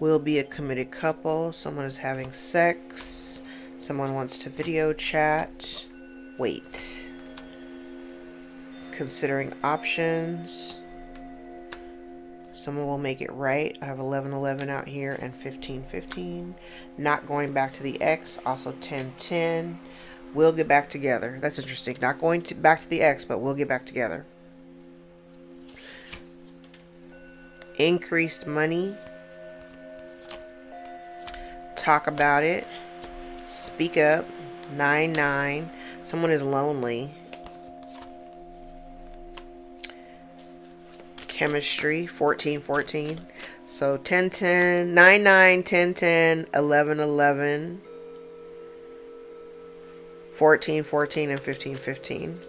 Will be a committed couple. Someone is having sex. Someone wants to video chat. Wait. Considering options. Someone will make it right. I have 1111 out here and 1515. Not going back to the ex. Also 1010. We'll get back together. That's interesting. Not going back to the ex, but we'll get back together. Increased money. Talk about it. Speak up. 9-9. Someone is lonely. Chemistry. 14-14. So 10-10. 9-9. 10-10. 11-11. 14-14 and 15-15.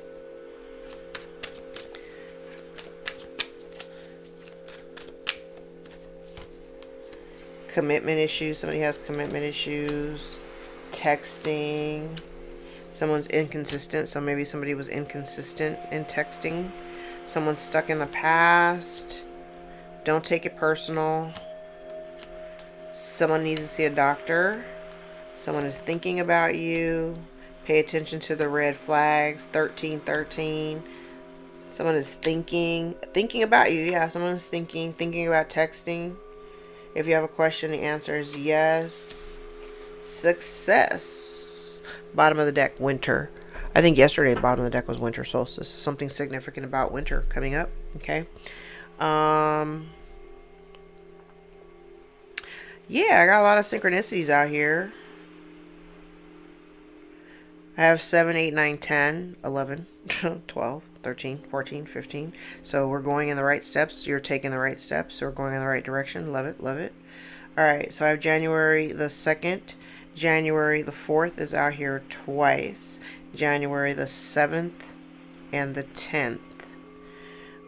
Commitment issues. Somebody has commitment issues. Texting. Someone's inconsistent. So maybe somebody was inconsistent in texting. Someone's stuck in the past. Don't take it personal. Someone needs to see a doctor. Someone is thinking about you. Pay attention to the red flags. 1313. Someone is thinking about you. Yeah, someone is thinking about texting. If you have a question, the answer is yes. Success. Bottom of the deck, winter. I think yesterday the bottom of the deck was winter solstice. Something significant about winter coming up. Okay. Yeah, I got a lot of synchronicities out here. I have 7, 8, 9, 10, 11, 12, 13, 14, 15. So we're going in the right steps. You're taking the right steps. So we're going in the right direction. Love it. Love it. All right. So I have January the 2nd. January the 4th is out here twice. January the 7th and the 10th.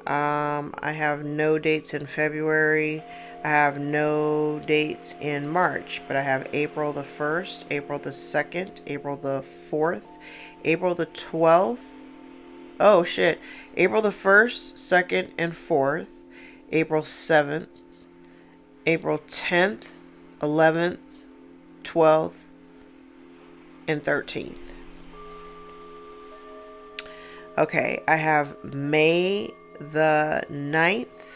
I have no dates in February. I have no dates in March, but I have April the 1st, April the 2nd, April the 4th, April the 12th. Oh shit. April the 1st, 2nd, and 4th, April 7th, April 10th, 11th, 12th, and 13th. Okay, I have May the 9th.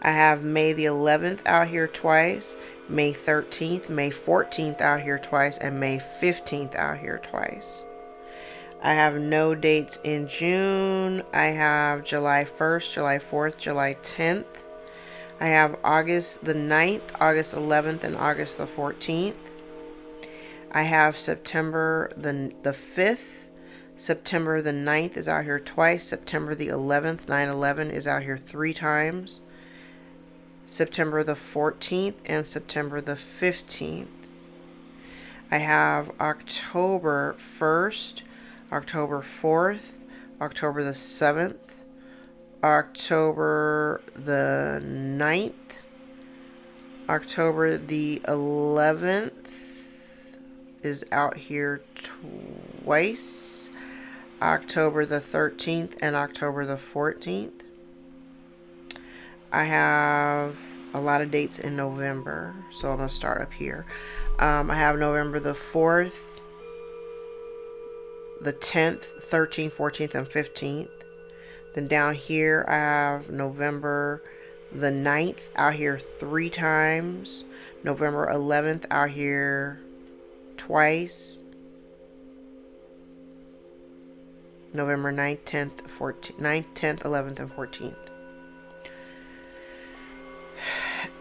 I have May the 11th out here twice, May 13th, May 14th out here twice, and May 15th out here twice. I have no dates in June. I have July 1st, July 4th, July 10th. I have August the 9th, August 11th, and August the 14th. I have September the 5th. September the 9th is out here twice. September the 11th, 9/11 is out here 3 times. September the 14th and September the 15th. I have October 1st, October 4th, October the 7th, October the 9th, October the 11th is out here twice, October the 13th and October the 14th. I have a lot of dates in November, so I'm going to start up here. I have November the 4th, the 10th, 13th, 14th, and 15th. Then down here, I have November the 9th out here 3 times. November 11th out here twice. November 9th, 10th, 14th, 9th, 10th, 11th, and 14th.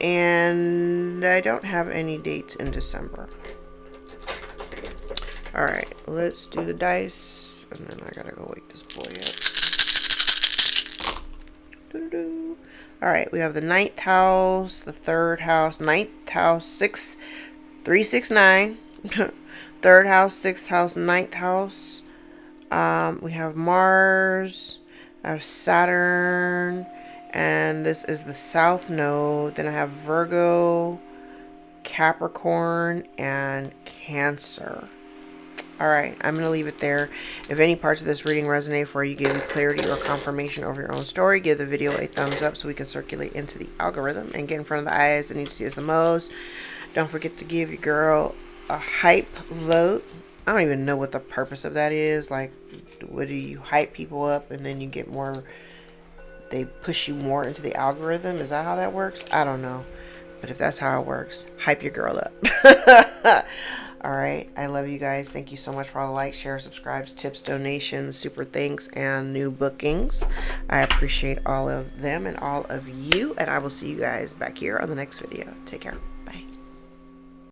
And I don't have any dates in December. Alright, let's do the dice. And then I gotta go wake this boy up. Alright, we have the 9th house, the 3rd house, 9th house, 6, 3, 6, 9. 3rd house, 6th house, 9th house. We have Mars. I have Saturn. And this is the South Node. Then I have Virgo, Capricorn, and Cancer. Alright, I'm going to leave it there. If any parts of this reading resonate for you, give you clarity or confirmation over your own story, give the video a thumbs up so we can circulate into the algorithm and get in front of the eyes that need to see us the most. Don't forget to give your girl a hype vote. I don't even know what the purpose of that is. Like, what do you hype people up and then you get more... They push you more into the algorithm? Is that how that works? I don't know. But if that's how it works, hype your girl up. Alright, I love you guys. Thank you so much for all the likes, shares, subscribes, tips, donations, super thanks, and new bookings. I appreciate all of them and all of you. And I will see you guys back here on the next video. Take care.